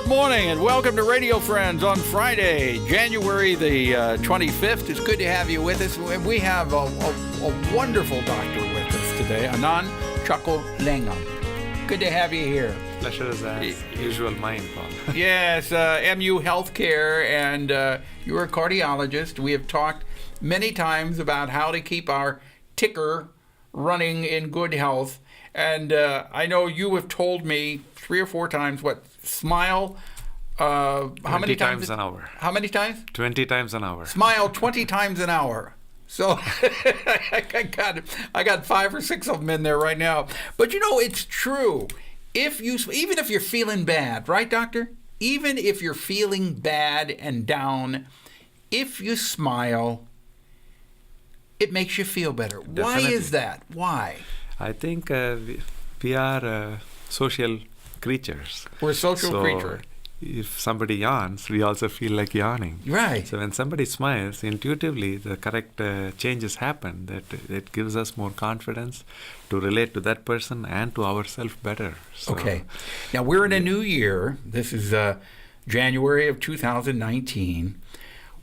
Good morning and welcome to Radio Friends on Friday, January the 25th. It's good to have you with us. We have a wonderful doctor with us today, Anand Chockalingam. Good to have you here. Pleasure is as usual mine, Paul. Yes, MU Healthcare, and you're a cardiologist. We have talked many times about how to keep our ticker running in good health. And I know you have told me 3 or 4 times, smile, how many times? 20 times an hour. How many times? 20 times an hour. Smile 20 times an hour. So I got 5 or 6 of them in there right now. But you know, it's true. Even if you're feeling bad, right, doctor? Even if you're feeling bad and down, if you smile, it makes you feel better. Definitely. Why is that? Why? I think we are social creatures. We're a social creature. If somebody yawns, we also feel like yawning. Right. So when somebody smiles, intuitively the correct changes happen. That gives us more confidence to relate to that person and to ourselves better. So, okay. Now we're in a new year. This is January of 2019.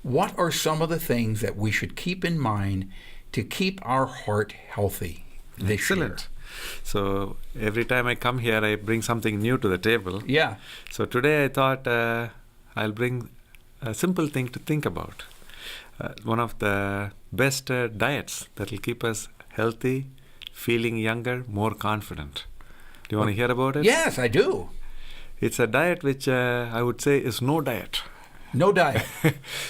What are some of the things that we should keep in mind to keep our heart healthy this Excellent. year? So every time I come here, I bring something new to the table. Yeah. So today I thought I'll bring a simple thing to think about. One of the best diets that will keep us healthy, feeling younger, more confident. Do you want to hear about it? Yes, I do. It's a diet which I would say is no diet. No diet.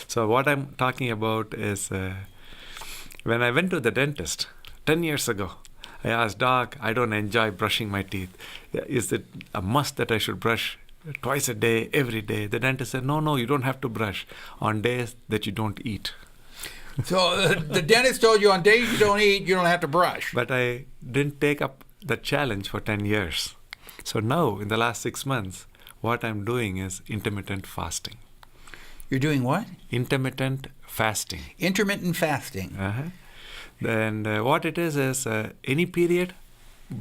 So what I'm talking about is when I went to the dentist 10 years ago, I asked, Doc, I don't enjoy brushing my teeth. Is it a must that I should brush twice a day, every day? The dentist said, no, you don't have to brush on days that you don't eat. So the dentist told you on days you don't eat, you don't have to brush. But I didn't take up the challenge for 10 years. So now, in the last 6 months, what I'm doing is intermittent fasting. You're doing what? Intermittent fasting. Intermittent fasting. And what it is any period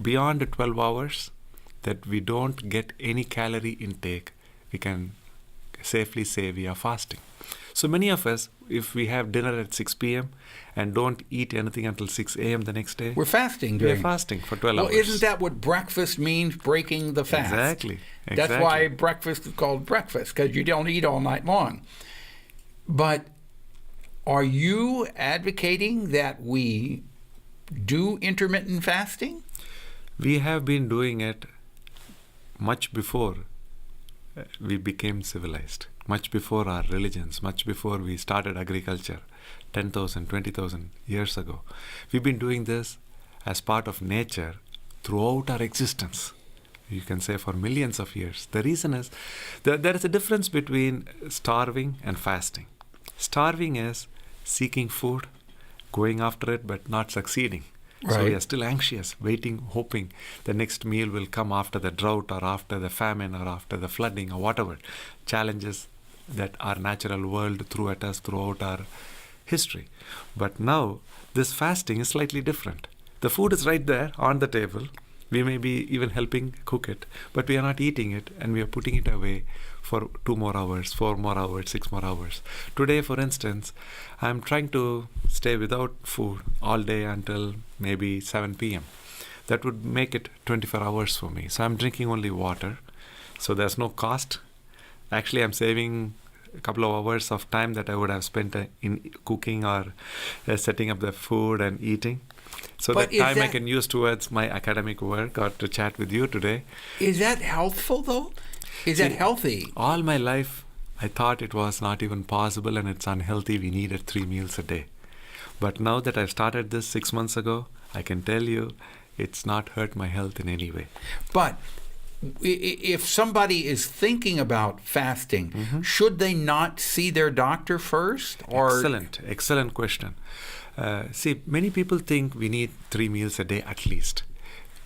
beyond 12 hours that we don't get any calorie intake, we can safely say we are fasting. So many of us, if we have dinner at 6 p.m. and don't eat anything until 6 a.m. the next day, we're fasting. We're fasting for 12 hours. Well, isn't that what breakfast means, breaking the fast? Exactly. That's why breakfast is called breakfast, because you don't eat all night long. But are you advocating that we do intermittent fasting? We have been doing it much before we became civilized, much before our religions, much before we started agriculture 10,000, 20,000 years ago. We've been doing this as part of nature throughout our existence. You can say for millions of years. The reason is that there is a difference between starving and fasting. Starving is seeking food, going after it, but not succeeding. Right. So we are still anxious, waiting, hoping the next meal will come after the drought or after the famine or after the flooding or whatever challenges that our natural world threw at us throughout our history. But now, this fasting is slightly different. The food is right there on the table. We may be even helping cook it, but we are not eating it and we are putting it away for 2 more hours, 4 more hours, 6 more hours. Today, for instance, I'm trying to stay without food all day until maybe 7 p.m. That would make it 24 hours for me. So I'm drinking only water. So there's no cost. Actually, I'm saving a couple of hours of time that I would have spent in cooking or setting up the food and eating. So that time I can use towards my academic work or to chat with you today. Is that helpful, though? Is that healthy? All my life, I thought it was not even possible and it's unhealthy. We needed 3 meals a day. But now that I've started this 6 months ago, I can tell you it's not hurt my health in any way. But if somebody is thinking about fasting, should they not see their doctor first? Or Excellent question. See, many people think we need 3 meals a day at least.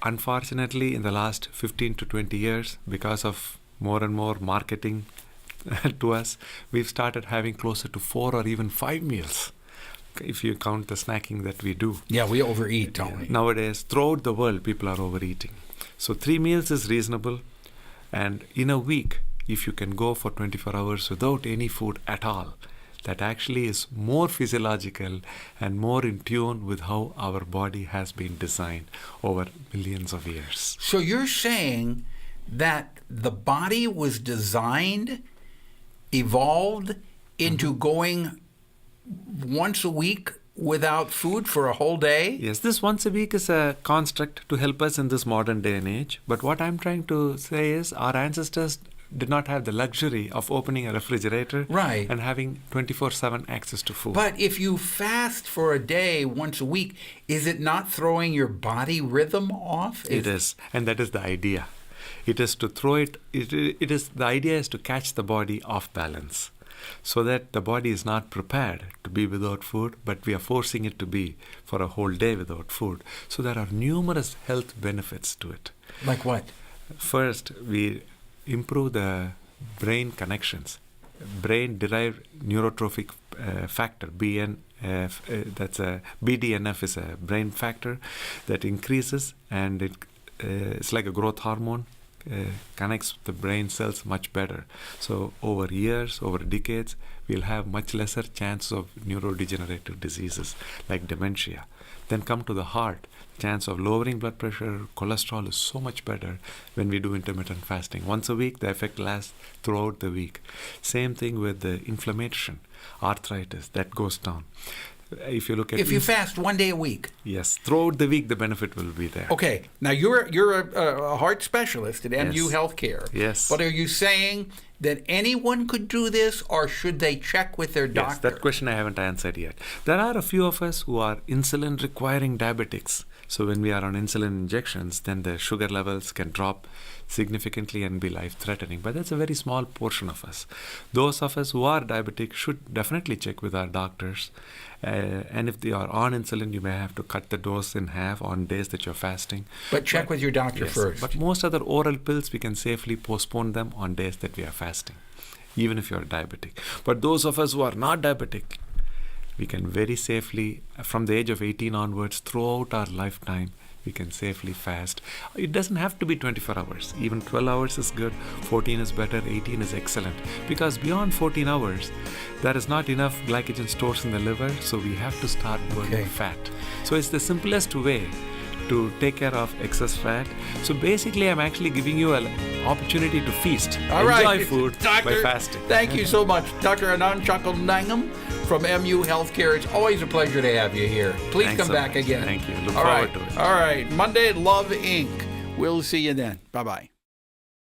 Unfortunately, in the last 15 to 20 years, because of more and more marketing to us, we've started having closer to 4 or even 5 meals, if you count the snacking that we do. Yeah, we overeat, don't we? Nowadays, throughout the world, people are overeating. So 3 meals is reasonable. And in a week, if you can go for 24 hours without any food at all, that actually is more physiological and more in tune with how our body has been designed over millions of years. So you're saying that the body was designed, evolved into going once a week without food for a whole day? Yes, this once a week is a construct to help us in this modern day and age. But what I'm trying to say is our ancestors did not have the luxury of opening a refrigerator Right. and having 24/7 access to food. But if you fast for a day once a week, is it not throwing your body rhythm off? It is, and that is the idea. It is to throw it is the idea is to catch the body off balance, so that the body is not prepared to be without food, but we are forcing it to be for a whole day without food. So there are numerous health benefits to it. Like what? First, we improve the brain connections. Brain-derived neurotrophic factor, BDNF is a brain factor that increases, and it's like a growth hormone. Connects the brain cells much better. So over years, over decades, we'll have much lesser chance of neurodegenerative diseases like dementia. Then come to the heart. Chance of lowering blood pressure, cholesterol is so much better when we do intermittent fasting. Once a week, the effect lasts throughout the week. Same thing with the inflammation, arthritis, that goes down. If you look at If you fast one day a week. Yes, throughout the week the benefit will be there. Okay, now you're a heart specialist at MU Yes. Healthcare. Yes. But are you saying that anyone could do this, or should they check with their doctor? Yes, that question I haven't answered yet. There are a few of us who are insulin requiring diabetics. So when we are on insulin injections, then the sugar levels can drop significantly and be life-threatening. But that's a very small portion of us. Those of us who are diabetic should definitely check with our doctors. And if they are on insulin, you may have to cut the dose in half on days that you're fasting. But check with your doctor Yes, first. but most other oral pills, we can safely postpone them on days that we are fasting, even if you're diabetic. But those of us who are not diabetic, we can very safely, from the age of 18 onwards, throughout our lifetime, we can safely fast. It doesn't have to be 24 hours. Even 12 hours is good. 14 is better. 18 is excellent. Because beyond 14 hours, there is not enough glycogen stores in the liver, so we have to start burning fat. So it's the simplest way to take care of excess fat. So basically, I'm actually giving you an opportunity to feast, enjoy food by fasting. Thank you so much, Dr. Anand Chockalingam from MU Healthcare. It's always a pleasure to have you here. Please Thanks come so back much. again. Thank you. Look All forward right. to it. All right. Monday at Love Inc. We'll see you then. Bye-bye.